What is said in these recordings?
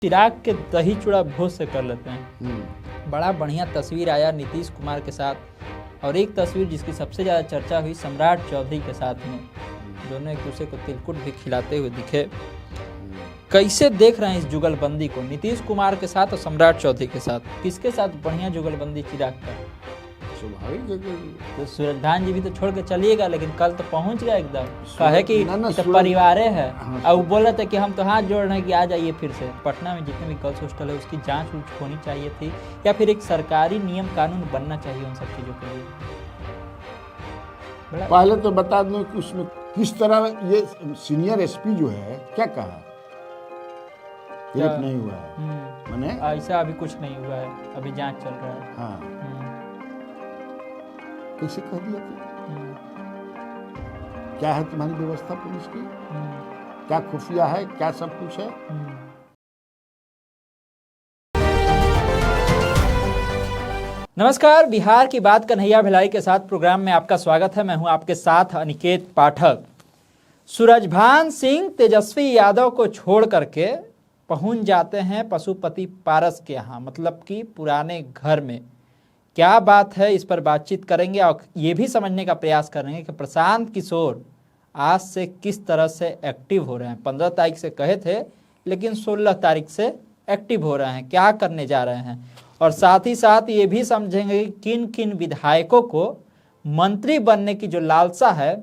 चिराग के दही चूड़ा भोज से कर लेते हैं। बड़ा बढ़िया तस्वीर आया नीतीश कुमार के साथ और एक तस्वीर जिसकी सबसे ज़्यादा चर्चा हुई सम्राट चौधरी के साथ में। दोनों एक दूसरे को तिलकुट भी खिलाते हुए दिखे। कैसे देख रहे हैं इस जुगलबंदी को, नीतीश कुमार के साथ और सम्राट चौधरी के साथ? किसके साथ बढ़िया जुगलबंदी चिराग का? स्वाभाविक है तो सूरज भान जी भी तो छोड़ के चलिएगा, लेकिन कल तो पहुंच गया एकदम। कहे कि तो परिवारे है। और वो बोल रहे थे कि हम तो हाथ जोड़ रहे हैं कि आ जाइए फिर से। पटना में जितने भी गर्ल्स हॉस्टल है उसकी जांच होनी चाहिए थी, या फिर एक सरकारी नियम कानून बनना चाहिए उन सब चीजों के लिए। पहले तो बता दूं कि उसमें किस तरह ये सीनियर एसपी जो है क्या कहा, रेप नहीं हुआ है। मैंने ऐसा अभी कुछ नहीं हुआ है, अभी जांच चल रहा है। हाँ, कैसे कह दिया था? क्या है तुम्हारी व्यवस्था पुलिस की? क्या खुफिया है, क्या सब कुछ है? नमस्कार, बिहार की बात कन्हैया भिलाई के साथ प्रोग्राम में आपका स्वागत है। मैं हूं आपके साथ अनिकेत पाठक। सूरजभान सिंह तेजस्वी यादव को छोड़ करके पहुंच जाते हैं पशुपति पारस के यहाँ, मतलब कि पुराने घर में। क्या बात है, इस पर बातचीत करेंगे और ये भी समझने का प्रयास करेंगे कि प्रशांत किशोर आज से किस तरह से एक्टिव हो रहे हैं। 15 तारीख से कहे थे, लेकिन 16 तारीख से एक्टिव हो रहे हैं। क्या करने जा रहे हैं, और साथ ही साथ ये भी समझेंगे कि किन किन विधायकों को मंत्री बनने की जो लालसा है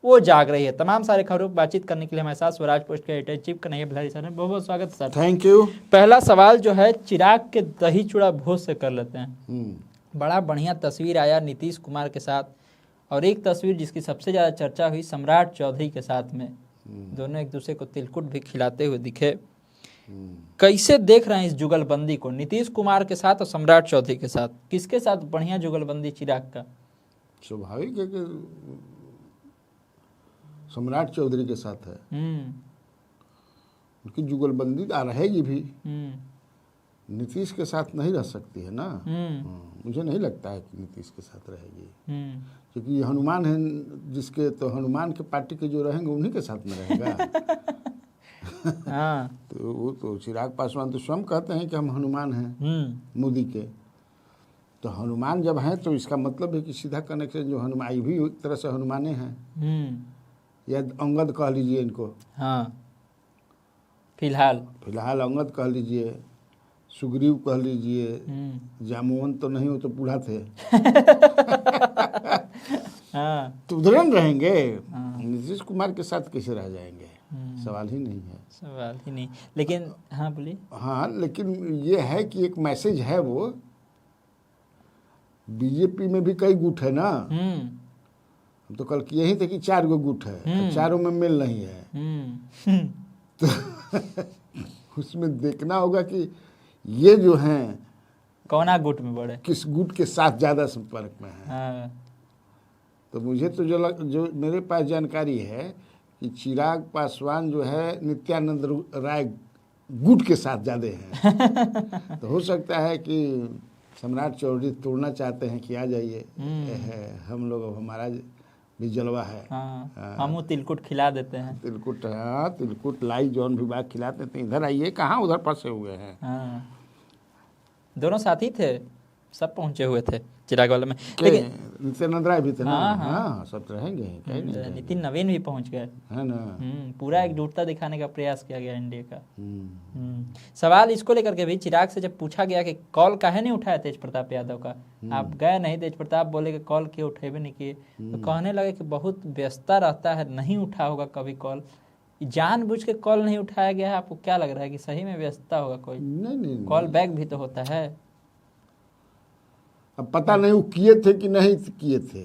वो जाग रही है। तमाम सारे खबरों पर बातचीत करने के लिए हमारे साथ स्वराज पोस्ट के editor chief Kanhaiya Bhilai sir हैं। बहुत बहुत स्वागत सर। Thank you. पहला सवाल जो है, चिराग के दही चूड़ा भोज से कर लेते हैं। बड़ा बढ़िया तस्वीर आया नीतीश कुमार के साथ और एक तस्वीर जिसकी सबसे ज़्यादा चर्चा हुई सम्राट चौधरी के साथ में। दोनों एक दूसरे को तिलकुट भी खिलाते हुए दिखे। कैसे देख रहे हैं इस जुगलबंदी को, नीतीश कुमार के साथ और सम्राट चौधरी के साथ? किसके साथ बढ़िया जुगलबंदी चिराग का? स्वाभाविक है कि सम्राट चौधरी के साथ है। उनकी जुगलबंदी रहेगी भी, नीतीश के साथ नहीं रह सकती है ना। मुझे नहीं लगता है कि नीतीश के साथ रहेगी, क्योंकि ये हनुमान है जिसके, तो हनुमान के पार्टी के जो रहेंगे उन्हीं के साथ में रहेगा। हाँ। तो वो तो चिराग पासवान तो स्वयं कहते हैं कि हम हनुमान हैं मोदी के। तो हनुमान जब हैं तो इसका मतलब है कि सीधा कनेक्शन जो हनुमान, ये भी एक तरह से हनुमाने हैं, या अंगद कह लीजिए इनको। हाँ, फिलहाल अंगद कह लीजिए, सुग्रीव कह लीजिए, जामुवन तो नहीं, वो तो बूढ़ा थे। हाँ। तो उधर रहेंगे। नीतीश कुमार के साथ कैसे रह जाएंगे? सवाल ही नहीं है। सवाल ही नहीं। लेकिन हाँ बोलिए। हाँ, लेकिन ये है कि एक मैसेज है, वो बीजेपी में भी कई गुट है ना। हम तो कल किए ही थे कि 4 गो गुट है, चारों में मेल नहीं है। तो उसमें देखना होगा कि ये जो हैं कौना गुट में बड़े, किस गुट के साथ ज्यादा संपर्क में है। हाँ। तो मुझे तो जो मेरे पास जानकारी है कि चिराग पासवान जो है नित्यानंद राय गुट के साथ ज्यादा हैं। तो हो सकता है कि सम्राट चौधरी तोड़ना चाहते हैं कि आ जाइए, हम लोग, हमारा भी जलवा है। हम तिलकुट खिला देते हैं। तिलकुट, हाँ, तिलकुट लाई जौन भी बात खिलाते थे। इधर आइए, कहाँ उधर फंसे हुए हैं। दोनों साथी थे, सब पहुंचे हुए थे चिराग वाले में। लेकिन नित्यानंद राय भी थे ना। हाँ, सब रहेंगे। नितिन नवीन भी पहुंच गए, है ना। पूरा एकजुटता दिखाने का प्रयास किया गया एनडीए का। सवाल इसको लेकर के भी, चिराग से जब पूछा गया कि कॉल काहे नहीं उठाया तेज प्रताप यादव का, आप गए नहीं, तेज प्रताप बोले कि कॉल किए, उठेबे नहीं किए। तो कहने लगे कि बहुत व्यस्तता रहता है, नहीं उठा होगा कभी कॉल। जानबूझ के कॉल नहीं उठाया गया है? आपको क्या लग रहा है कि सही में व्यस्तता होगा कोई? नहीं, कॉल बैक भी तो होता है। अब पता नहीं वो किए थे कि नहीं किए थे।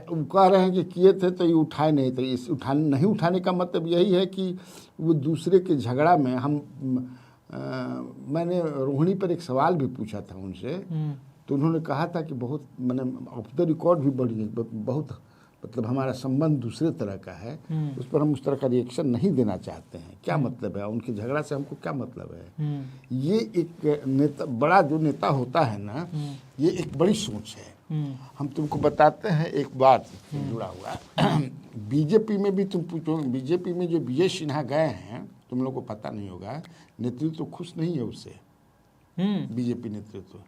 वो कह रहे हैं कि किए थे तो ये उठाए नहीं। तो इस नहीं उठाने का मतलब यही है कि वो दूसरे के झगड़ा में मैंने रोहिणी पर एक सवाल भी पूछा था उनसे, तो उन्होंने कहा था कि बहुत, मैंने ऑफ द रिकॉर्ड भी बहुत, मतलब हमारा संबंध दूसरे तरह का है, उस पर हम उस तरह का रिएक्शन नहीं देना चाहते हैं। क्या मतलब है उनके झगड़ा से, हमको क्या मतलब है? ये एक नेता, बड़ा जो नेता होता है ना, ये एक बड़ी सोच है। हम तुमको बताते हैं एक बात जुड़ा हुआ। बीजेपी में भी तुम पूछो, बीजेपी में जो विजय सिन्हा गए हैं, तुम लोग को पता नहीं होगा, नेतृत्व खुश नहीं है उससे, बीजेपी नेतृत्व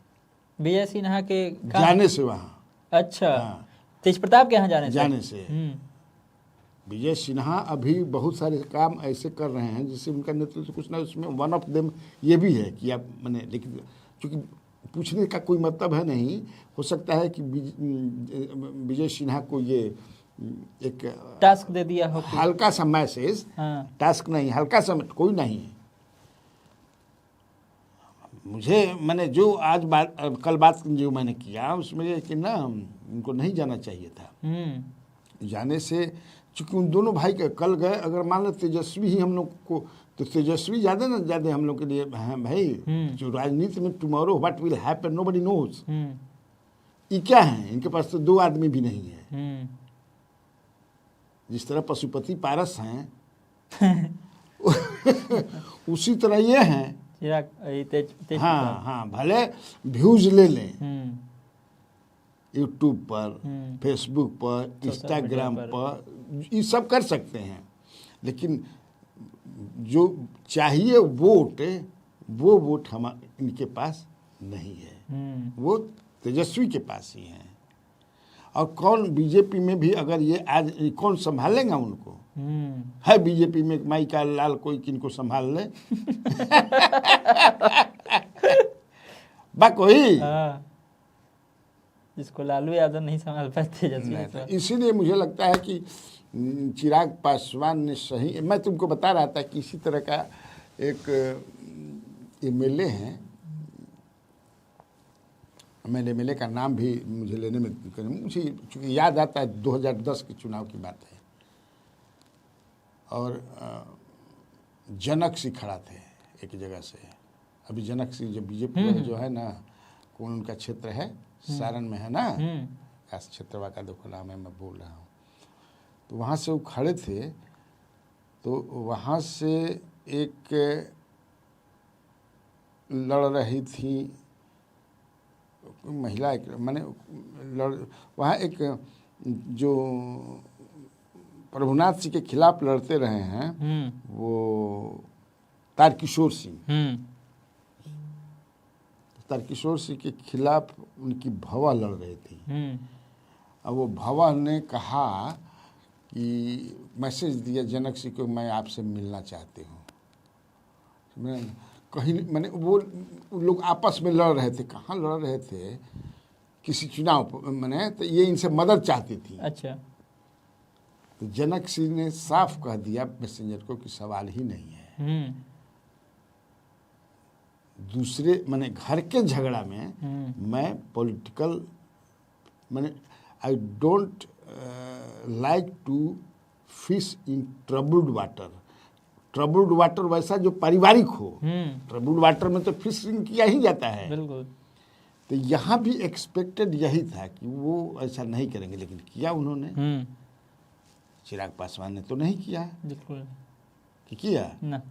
विजय सिन्हा के जाने से वहाँ। अच्छा, हाँ, तेज प्रताप के यहाँ जाने से विजय सिन्हा अभी बहुत सारे काम ऐसे कर रहे हैं जिससे उनका नेतृत्व कुछ ना, उसमें वन ऑफ देम ये भी है कि आप मैंने, लेकिन चूँकि पूछने का कोई मतलब है नहीं, हो सकता है कि विजय सिन्हा को ये एक टास्क दे दिया हो, हल्का सा मैसेज, टास्क नहीं, हल्का सा, कोई नहीं है। मुझे मैंने जो आज बात, कल बात जो मैंने किया उसमें ये कि ना उनको नहीं जाना चाहिए था। जाने से, चूंकि उन दोनों भाई के कल गए, अगर मान लो तेजस्वी ही हम लोग को, तो तेजस्वी ज़्यादा ना ज़्यादा हम लोग के लिए हैं भाई। जो राजनीति में tomorrow what will happen nobody knows. ये क्या है, इनके पास तो 2 आदमी भी नहीं है। जिस तरह पशुपति पारस हैं उसी तरह ये हैं। हाँ, भले व्यूज ले लें यूट्यूब पर, फेसबुक पर, इंस्टाग्राम पर, ये सब कर सकते हैं, लेकिन जो चाहिए वोट, वो वोट हम इनके पास नहीं है, वो तेजस्वी के पास ही है। और कौन बीजेपी में भी अगर ये आज कौन संभालेगा उनको, है बीजेपी में माई का लाल कोई किनको संभाल ले बा कोई, जिसको लालू यादव नहीं संभाल पाते तेजस्वी। इसीलिए मुझे लगता है कि चिराग पासवान ने सही, मैं तुमको बता रहा था कि इसी तरह का एक एमएलए हैं, मैंने एमएलए का नाम भी मुझे लेने में मुझे चूँकि याद आता है 2010 के चुनाव की बात है, और जनक सिंह खड़ा थे एक जगह से। अभी जनक सिंह जो बीजेपी जो है ना, कौन उनका क्षेत्र है, सारण में है ना, काश क्षेत्रवा का देखो नाम है, मैं बोल रहा हूँ। तो वहाँ से वो खड़े थे, तो वहाँ से एक लड़ रही थी महिला, एक मैंने वहाँ एक जो प्रभुनाथ सिंह के खिलाफ लड़ते रहे हैं, वो तारकिशोर सिंह, तारकिशोर सिंह के खिलाफ उनकी भवा लड़ रही थी। अब वो भवा ने कहा कि मैसेज दिया जनक सिंह को, मैं आपसे मिलना चाहती हूँ। मैं कहीं मैंने वो लोग आपस में लड़ रहे थे, कहाँ लड़ रहे थे, किसी चुनाव मैंने, तो ये इनसे मदद चाहती थी। अच्छा, तो जनक सिंह ने साफ कह दिया मैसेंजर को कि सवाल ही नहीं है। दूसरे मैंने घर के झगड़ा में मैं पॉलिटिकल, मैंने I don't like to fish in troubled water. Troubled water वैसा जो पारिवारिक हो, ट्रबल्ड वाटर में तो फिशिंग किया ही जाता है। बिल्कुल। तो यहाँ भी एक्सपेक्टेड यही था कि वो ऐसा नहीं करेंगे, लेकिन किया उन्होंने। चिराग पासवान ने तो नहीं किया। बिल्कुल कि किया ना,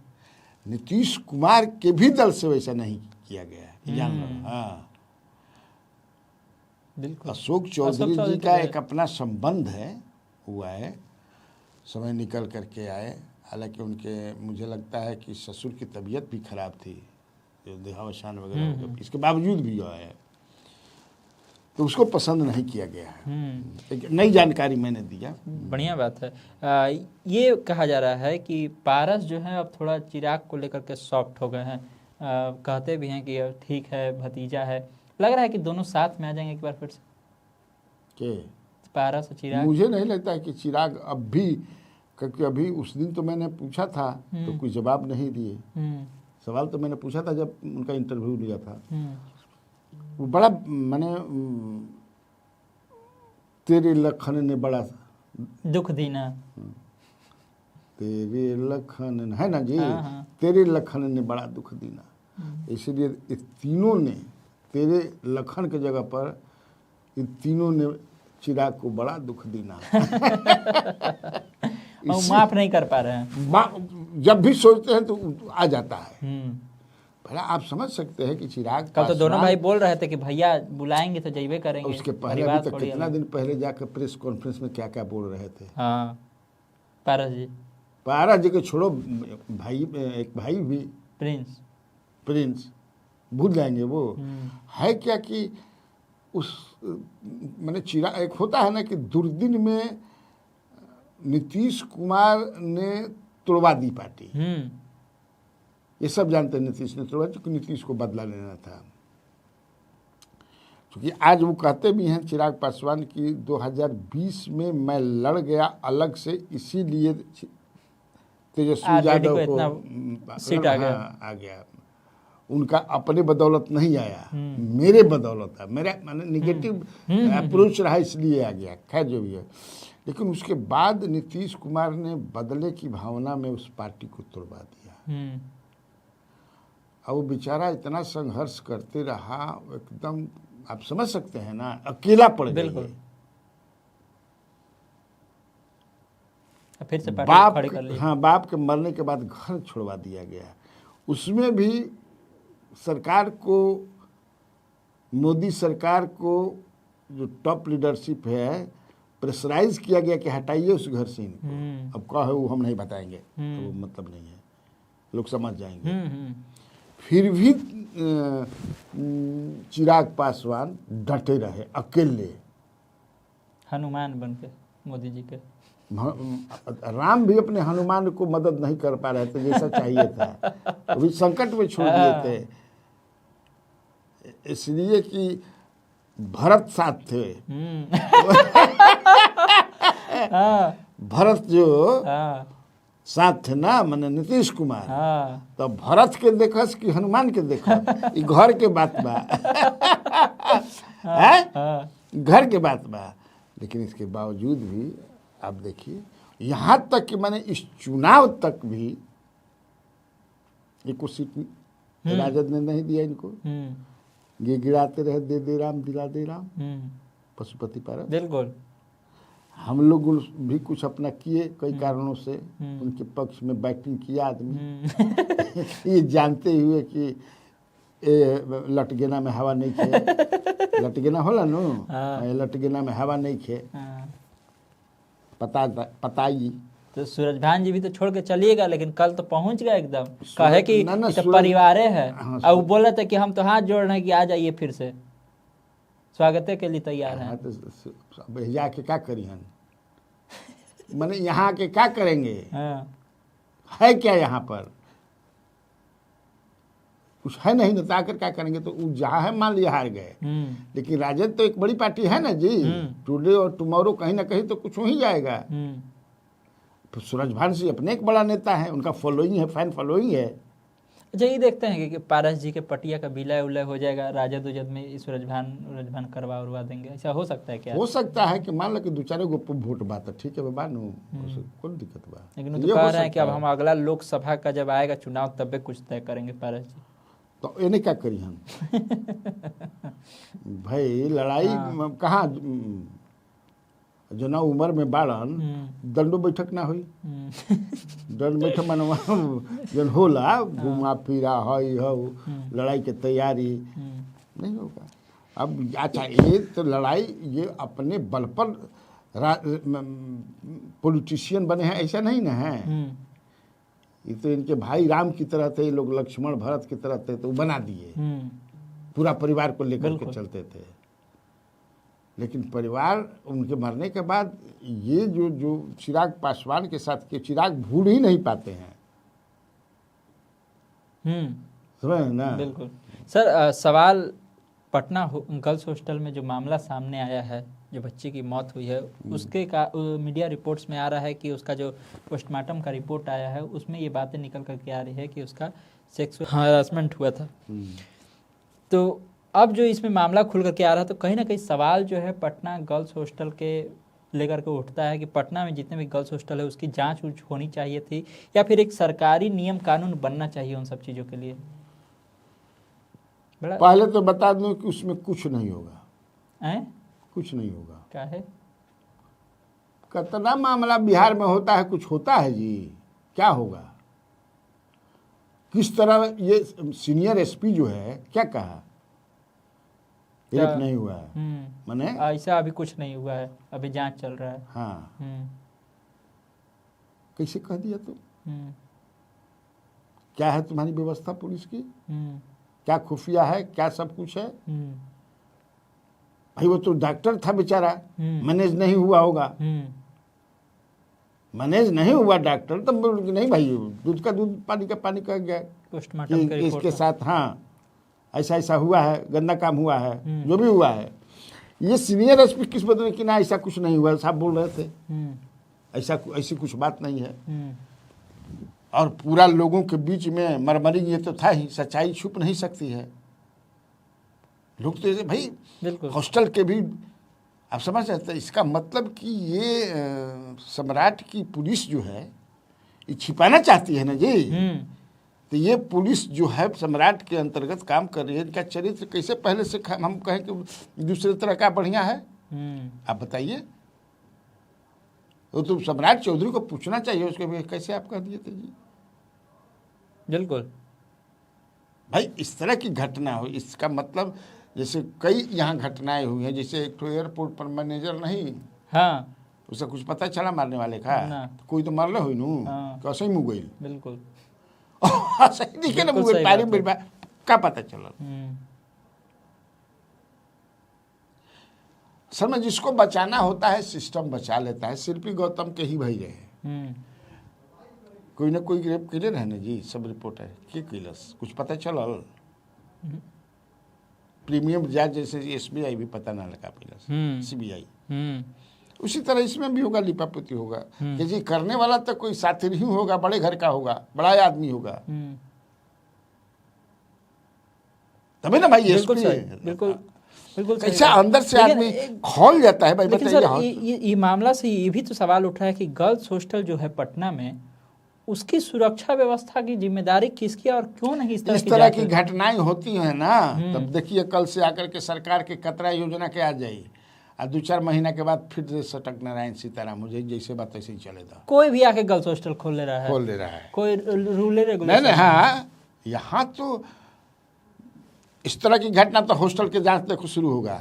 नीतीश कुमार के भी दल से वैसा नहीं किया गया, जान लो। हाँ, बिल्कुल। अशोक चौधरी जी का एक अपना संबंध है, हुआ है, समय निकल करके आए। हालांकि उनके, मुझे लगता है कि ससुर की तबीयत भी खराब थी, जो देहावसान वगैरह, इसके बावजूद भी जो है, तो उसको पसंद नहीं किया गया है। एक नई जानकारी मैंने दिया। बढ़िया बात है। ये कहा जा रहा है कि पारस जो है अब थोड़ा चिराग को लेकर के सॉफ्ट हो गए हैं। कहते भी हैं कि ठीक है, भतीजा है। लग रहा है कि दोनों साथ में आ जाएंगे एक बार फिर से, के पारस और चिराग। मुझे नहीं लगता है कि चिराग अब भी, क्योंकि अभी उस दिन तो मैंने पूछा था तो कोई जवाब नहीं दिए। सवाल तो मैंने पूछा था जब उनका इंटरव्यू लिया था, वो बड़ा मैंने, तेरे लखन ने बड़ा दुख दीना, तेरे लखन है ना जी। हाँ। तेरे लखन ने बड़ा दुख दीना, इसलिए इस तीनों ने, तेरे लखन के जगह पर इन तीनों ने चिराग को बड़ा दुख दीना माफ नहीं कर पा रहे हैं। जब भी सोचते हैं तो आ जाता है। भला आप समझ सकते हैं कि चिराग कल तो दोनों भाई बोल रहे थे कि भैया बुलाएंगे तो जइबे करेंगे। उसके पहले अभी तक कितना दिन पहले जाकर प्रेस कॉन्फ्रेंस में क्या क्या बोल रहे थे। हाँ, पारस जी पारा जी के छोड़ो, भाई एक भाई भी प्रिंस भूल जाएंगे वो। है क्या कि उस मैंने चिरा एक होता है ना कि दुर्दिन में नीतीश कुमार ने तोड़वा दी पार्टी, ये सब जानते हैं। नीतीश ने तोड़वा, क्योंकि नीतीश को बदला लेना था। क्योंकि आज वो कहते भी हैं चिराग पासवान की 2020 में मैं लड़ गया अलग से, इसीलिए तेजस्वी यादव को सीट आ गया। उनका अपने बदौलत नहीं आया, मेरे बदौलत है, मेरा मैंने निगेटिव अप्रोच रहा इसलिए आ गया। खैर जो भी है, लेकिन उसके बाद नीतीश कुमार ने बदले की भावना में उस पार्टी को तोड़वा दिया। और वो बेचारा इतना संघर्ष करते रहा, एकदम आप समझ सकते हैं ना, अकेला पड़ गया। फिर से बाप खड़ी कर लिया। हाँ, बाप के मरने के बाद घर छोड़वा दिया गया। उसमें भी सरकार को, मोदी सरकार को जो टॉप लीडरशिप है, प्रेशराइज किया गया कि हटाइए उस घर से इनको। अब क्या है वो हम नहीं बताएंगे, तो वो मतलब नहीं है, लोग समझ जाएंगे। फिर भी चिराग पासवान डटे रहे अकेले, हनुमान बन के मोदी जी के। राम भी अपने हनुमान को मदद नहीं कर पा रहे थे जैसा चाहिए था, अभी संकट में छोड़ दिए थे, इसलिए कि भरत साथ थे। भरत जो साथ थे ना, मैंने नीतीश कुमार, तो भरत के देखस कि हनुमान के देखस, ये घर के बात बा। घर के बात बा। लेकिन इसके बावजूद भी आप देखिए, यहाँ तक कि मैंने इस चुनाव तक भी एक सीट राजद ने नहीं दिया इनको। ये गिराते रहे, दे दे राम दिला दे राम, पशुपति पारा। बिल्कुल। हम लोग भी कुछ अपना किए, कई कारणों से उनके पक्ष में बैटिंग किया आदमी। ये जानते हुए कि लटगेना में हवा नहीं खे, लटगेना होला नो, लटगेना में हवा नहीं खे, पताई। तो सूरजभान जी भी तो छोड़ के चलिएगा, लेकिन कल तो पहुंच गया एकदम, कहे कि तो परिवारे है। और वो बोला था कि हम तो हाथ जोड़ रहे हैं कि आ जाइए, फिर से स्वागत के लिए तैयार हैं। तो जाके क्या करी हम, मैंने यहाँ के क्या करेंगे? है क्या यहाँ पर कुछ है नहीं, तो आकर क्या करेंगे? तो जहाँ है मान लिया हार गए, लेकिन राजद तो एक बड़ी पार्टी है ना जी, टुडे और टुमारो कहीं ना कहीं तो कुछ हो ही जाएगा। सूरजभान सिंह अपने एक बड़ा नेता है, उनका फॉलोइंग है, फैन फॉलोइंग है। अच्छा, ये देखते हैं कि पारस जी के पटिया का विलय उलय हो जाएगा, राजद उजद में सूरजभान करवा उरवा देंगे, ऐसा हो सकता है क्या? हो सकता है कि मान लो कि 2-4 गो वोट बात है, ठीक है बाबा नु, कौन दिक्कत बा। लेकिन तो कह रहे हैं कि अब हम अगला लोकसभा का जब आएगा चुनाव तब कुछ तय करेंगे पारस जी। तो इन्हें क्या करी हम? भाई लड़ाई कहाँ, जो ना उम्र में बाड़न, दंडो बैठक ना हुई। दंड बैठक मानवा जन होला, घुमा फिरा हई हो, लड़ाई के तैयारी नहीं होगा। अब अच्छा, ये तो लड़ाई ये अपने बल पर पॉलिटिशियन बने हैं ऐसा नहीं ना है। ये तो इनके भाई राम की तरह थे, ये लोग लक्ष्मण भरत की तरह थे, तो बना दिए, पूरा परिवार को लेकर के चलते थे। लेकिन परिवार उनके मरने के बाद ये जो चिराग पासवान के साथ के चिराग भूल ही नहीं पाते हैं। समझ ना? बिल्कुल सर। सवाल पटना गर्ल्स हॉस्टल में जो मामला सामने आया है, जो बच्ची की मौत हुई है, उसके का मीडिया रिपोर्ट्स में आ रहा है कि उसका जो पोस्टमार्टम का रिपोर्ट आया है उसमें ये बातें निकल करके आ रही है कि उसका सेक्सुअल हरासमेंट हुआ था। तो अब जो इसमें मामला खुल करके आ रहा है, तो कहीं ना कहीं सवाल जो है पटना गर्ल्स हॉस्टल के लेकर के उठता है कि पटना में जितने भी गर्ल्स हॉस्टल है उसकी जांच होनी चाहिए थी, या फिर एक सरकारी नियम कानून बनना चाहिए उन सब चीज़ों के लिए। पहले तो बता दूं कि उसमें कुछ नहीं होगा। कुछ नहीं होगा। क्या है? कितना मामला बिहार में होता है, कुछ होता है जी? क्या होगा? किस तरह ये सीनियर एसपी जो है क्या कहा, रेप नहीं हुआ है, माने ऐसा अभी कुछ नहीं हुआ है, अभी जांच चल रहा है। हाँ, कैसे कह दिया तुम? हम्म, क्या है तुम्हारी व्यवस्था पुलिस की? हम्म, क्या खुफिया है, क्या सब कुछ है? हम्म, भाई वो तो डॉक्टर था बेचारा, हम्म, मैनेज नहीं हुआ होगा। हम्म, मैनेज नहीं हुआ डॉक्टर, तब बोल कि नहीं भाई दूध का दूध पानी का पानी कह गया पोस्टमार्टम कि की रिपोर्ट इसके है। साथ हाँ ऐसा ऐसा हुआ है, गंदा काम हुआ है, जो भी हुआ है। ये सीनियर एसपी किस बदले कि ना ऐसा कुछ नहीं हुआ, साहब बोल रहे थे हम्म, ऐसी कुछ बात नहीं है। हम्म, और पूरा लोगों के बीच में मरमरी ये तो था ही, सच्चाई छुप नहीं सकती है। लोग तो ऐसे भाई बिल्कुल। हॉस्टल के भी आप समझ सकते हैं। इसका मतलब कि ये सम्राट की पुलिस जो है ये छिपाना चाहती है ना जी। हम्म, तो ये पुलिस जो है सम्राट के अंतर्गत काम कर रही है, इनका चरित्र कैसे पहले से हम कहें कि दूसरे तरह का बढ़िया है? हम्म, आप बताइए। तो सम्राट चौधरी को पूछना चाहिए उसके भी कैसे आप कह दिए थे जी। बिल्कुल। भाई इस तरह की घटना हो, इसका मतलब जैसे कई यहाँ घटनाएं हुई हैं। जैसे एक तो एयरपोर्ट पर मैनेजर नहीं, हाँ, उसे कुछ पता चला मारने वाले का? ना। कोई तो मारले हुई नू, हाँ। कैसे ही मुँह गई बिल्कुल। सही दिखे ना, बिल्कुल मुँह सही पारी बात है। में क्या पता चला? हम्म, सर में जिसको बचाना होता है सिस्टम बचा लेता है। शिल्पी गौतम के ही भाई रहे, हम्म, कोई ना कोई रेप कैले रहे ना जी। सब रिपोर्ट है के कैलस, कुछ पता चलल? प्रीमियम जांच जैसे एसबीआई भी पता ना लगा पैलस, हम्म, सीबीआई। हम्म, उसी तरह इसमें भी होगा, लिपापोती होगा कि जी करने वाला तो कोई साथी नहीं होगा, बड़े घर का होगा, बड़ा आदमी होगा, हम्म, तभी ना भाई बिल्कुल एसपी। सही, बिल्कुल बिल्कुल सही कैसा बात। अंदर से लेकिन आदमी खौल जाता है भाई। लेकिन बताइए। सर हाँ, ये मामला से ये भी तो सवाल उठ रहा है कि गर्ल्स हॉस्टल जो है पटना में, उसकी सुरक्षा व्यवस्था की जिम्मेदारी किसकी है और क्यों नहीं इस इस तरह की जांच? घटनाएं होती हैं ना, तब देखिए कल से आकर के सरकार के कतरा योजना के आ जाई, और 2-4 महीना के बाद फिर सटक नारायण सीताराम मुझे जैसे बात ऐसे ही चलेगा। कोई भी आके गर्ल्स हॉस्टल खोल ले रहा है, खोल ले रहा है। कोई रूल नहीं रेगुलेशन नहीं, हाँ यहाँ तो इस तरह की घटना तो हॉस्टल के जांच देखो शुरू होगा,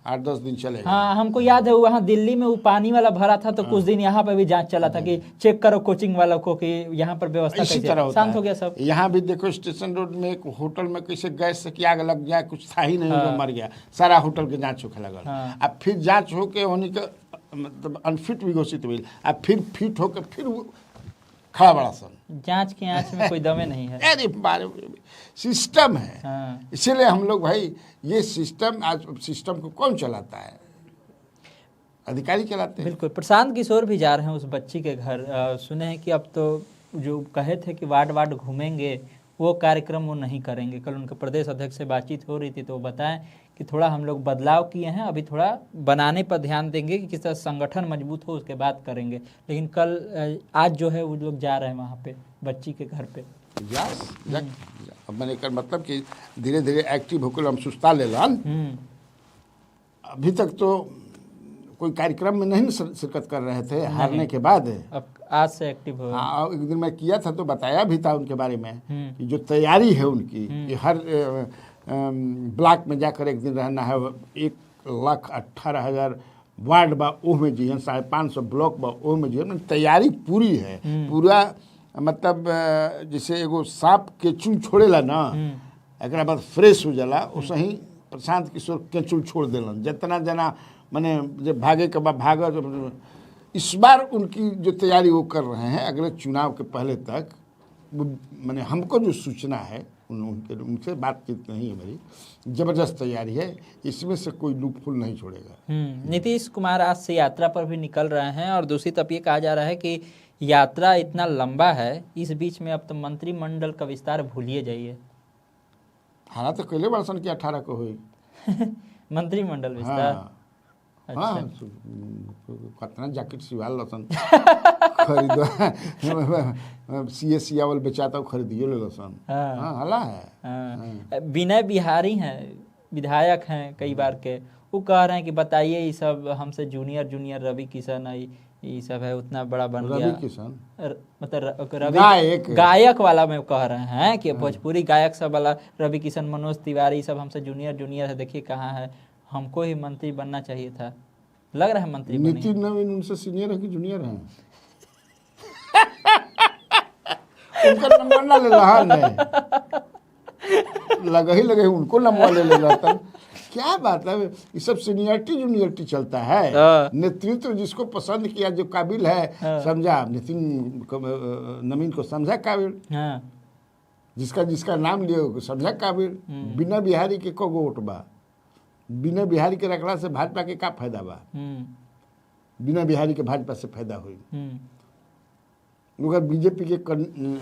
8-10 दिन चलेगा। हाँ, हमको याद है वहाँ दिल्ली में वो पानी वाला भरा था तो कुछ दिन यहाँ पर भी जांच चला था कि चेक करो कोचिंग वालों को कि यहाँ पर व्यवस्था इसी कैसे तरह है। होता शांत है। हो गया सब। यहाँ भी देखो स्टेशन रोड में एक होटल में कैसे गैस से की आग लग जाए, कुछ था ही नहीं, जो मर गया। सारा होटल के जांच होखे लगल। हाँ। अब फिर जांच होके होने के मतलब अनफिट भी घोषित हुई, अब फिर फिट होके फिर वो खड़ा बड़ा सन। जांच की आंच में कोई दमे नहीं है। अरे बारे सिस्टम है। हाँ, इसीलिए हम लोग भाई ये सिस्टम, आज सिस्टम को कौन चलाता है? अधिकारी चलाते हैं। बिल्कुल। प्रशांत किशोर भी जा रहे हैं उस बच्ची के घर। सुने हैं कि अब तो जो कहे थे कि वार्ड वार्ड घूमेंगे, वो कार्यक्रम वो नहीं करेंगे। कल उनके प्रदेश अध्यक्ष से बातचीत हो रही थी तो वो बताएं कि थोड़ा हम लोग बदलाव किए हैं, अभी थोड़ा बनाने पर ध्यान देंगे कि किस तरह संगठन मजबूत हो, उसके बाद करेंगे। लेकिन कल आज जो है वो लोग जा रहे हैं वहाँ पे बच्ची के घर पे। अब मैंने कर मतलब कि धीरे धीरे एक्टिव होकर हम सुस्ता ले लन। अभी तक तो कोई कार्यक्रम में नहीं शिरकत कर रहे थे हारने के बाद। अब आज से एक्टिव हो। हाँ, एक दिन मैं किया था तो बताया भी था उनके बारे में कि जो तैयारी है उनकी कि हर ब्लॉक में जाकर एक दिन रहना है। 1,18,000 वार्ड बा ओह में जी 550 ब्लॉक बा ओह में जी तैयारी पूरी है। पूरा मतलब जैसे एगो सांप केचुल छोड़ेला ना, एक बाद फ्रेश हो जाला, वैसे ही प्रशांत किशोर केचुल छोड़ देलन। जितना जना मैंने जब भागे के बाद भाग, इस बार उनकी जो तैयारी वो कर रहे हैं अगले चुनाव के पहले तक, वो मैंने हमको जो सूचना है उनसे बातचीत नहीं है मेरी, जबरदस्त तैयारी है। इसमें से कोई लूपहोल नहीं छोड़ेगा। नीतीश कुमार आज से यात्रा पर भी निकल रहे हैं और दूसरी तरफ ये कहा जा रहा है कि यात्रा इतना लंबा है, इस बीच में अब तो मंत्रिमंडल का विस्तार भूलिए जाइए। हारा तो कैले वर्षन की 18 को हुई मंत्रिमंडल विस्तार। हाँ, अच्छा। हाँ, कितना जैकेट सिवाल लसन खरीद सीएससी आवल बेचाता हूँ खरीदियो ले लसन। हाँ। हाँ, हला है। हाँ। विनय बिहारी हैं, विधायक हैं कई बार के, वो कह रहे हैं कि बताइए ये सब हमसे जूनियर रवि किशन ये सब है, उतना बड़ा बन गया। रवि किशन मतलब रवि गायक वाला में कह रहे हैं कि भोजपुरी गायक सब वाला रवि किशन, मनोज तिवारी सब हमसे जूनियर है, देखिए कहाँ है, हमको ही मंत्री बनना चाहिए था। लग रहा है मंत्री नितिन नवीन उनसे सीनियर है कि जूनियर है? उनका नंबर ना ले रहा नहीं, लगे उनको नंबर ले रहा था। क्या बात है, ये सब सीनियरिटी जूनियरिटी चलता है। नेतृत्व जिसको पसंद किया, जो काबिल है समझा, नवीन को समझा काबिल, जिसका नाम लियो समझा काबिल। बिना बिहारी के को वोट बा, बिना बिहारी के रखला से भाजपा के का फायदा बा, बिना बिहारी के भाजपा से फायदा हुई। अगर बीजेपी के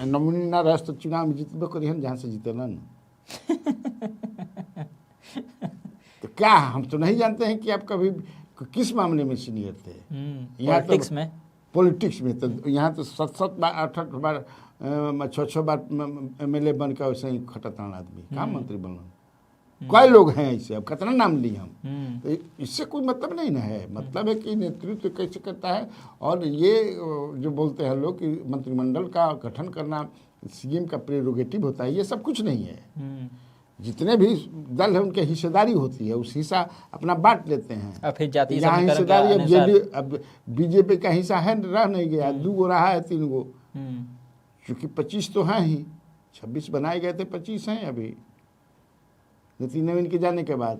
नॉमिनी ना रह तो चुनाव में जीतबे करिहन जहाँ से जीतलन। तो क्या हम तो नहीं जानते हैं कि आप कभी किस मामले में सीनियर थे। पॉलिटिक्स में, पॉलिटिक्स में तो यहाँ तो 7 बार 8 बार 6 बार MLA बन के वैसे ही खटतान आदमी कहाँ मंत्री बनल। कई लोग हैं ऐसे, अब कितना नाम लिए हम, तो इससे कोई मतलब नहीं ना है। मतलब है कि नेतृत्व कैसे करता है। और ये जो बोलते हैं लोग कि मंत्रिमंडल का गठन करना CM का प्रेरोगेटिव होता है, ये सब कुछ नहीं है। जितने भी दल है उनके हिस्सेदारी होती है, उस हिस्सा अपना बांट लेते हैं। अब फिर जातीय यहाँ समीकरण के हिस्सेदारी अनुसार अब बीजेपी का हिस्सा है, रह नहीं गया, 2 गो रहा है, 3 गो, क्योंकि 25 तो हैं ही, 26 बनाए गए थे, 25 हैं अभी नितिन नवीन के जाने के बाद।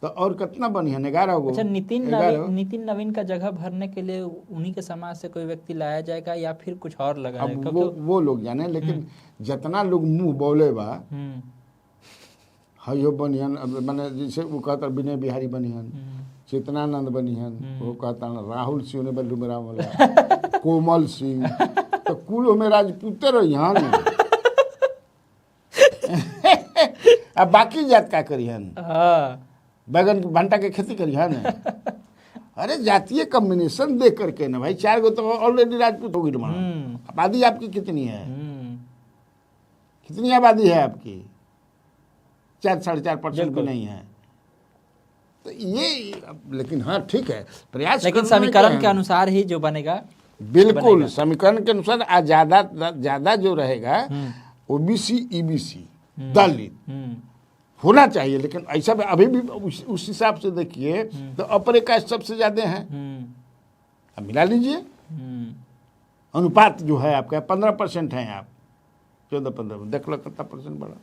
तो और कितना बनी है, 11 गो। अच्छा, नितिन नवीन का जगह भरने के लिए उन्हीं के समाज से कोई व्यक्ति लाया जाएगा या फिर कुछ और लगा? अब वो लोग जाने, लेकिन जितना लोग मुंह बोले बा हयो बनिहन, मैंने जैसे वो कहता विनय बिहारी बनिहन, चेतनानंद बनिहन, वो कहता राहुल सिंह ने बलुमरा वाला, कोमल सिंह, तो कुल में राजपूते रहिहन। अब बाकी जात का करिहन, बैगन भंटा के खेती करिहन। अरे जातीय कॉम्बिनेशन देख करके ना भाई, 4 गो तो ऑलरेडी राजपूत हो गई। आबादी आपकी कितनी है, कितनी आबादी है आपकी? 4-4.5% भी नहीं है। तो ये, लेकिन हाँ ठीक है, प्रयास, लेकिन समीकरण के अनुसार ही जो बनेगा, बिल्कुल समीकरण के अनुसार। आज ज्यादा जो रहेगा OBC EBC दलित होना चाहिए। लेकिन ऐसा अभी भी उस हिसाब से देखिए तो अपर कास्ट सबसे ज्यादा है। अब मिला लीजिए, अनुपात जो है आपका 15% है, आप 14-15 देख लो कितना % बढ़ा।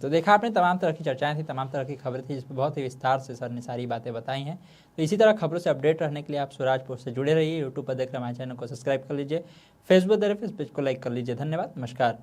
तो देखा आपने, तमाम तरह की चर्चाएं थी, तमाम तरह की खबरें थी, जिसमें बहुत ही विस्तार से सर ने सारी बातें बताई हैं। तो इसी तरह खबरों से अपडेट रहने के लिए आप स्वराज पोस्ट से जुड़े रहिए। यूट्यूब पर देख रहे हमारे चैनल को सब्सक्राइब कर लीजिए, फेसबुक देख रहे फेस पेज को लाइक कर लीजिए। धन्यवाद, नमस्कार।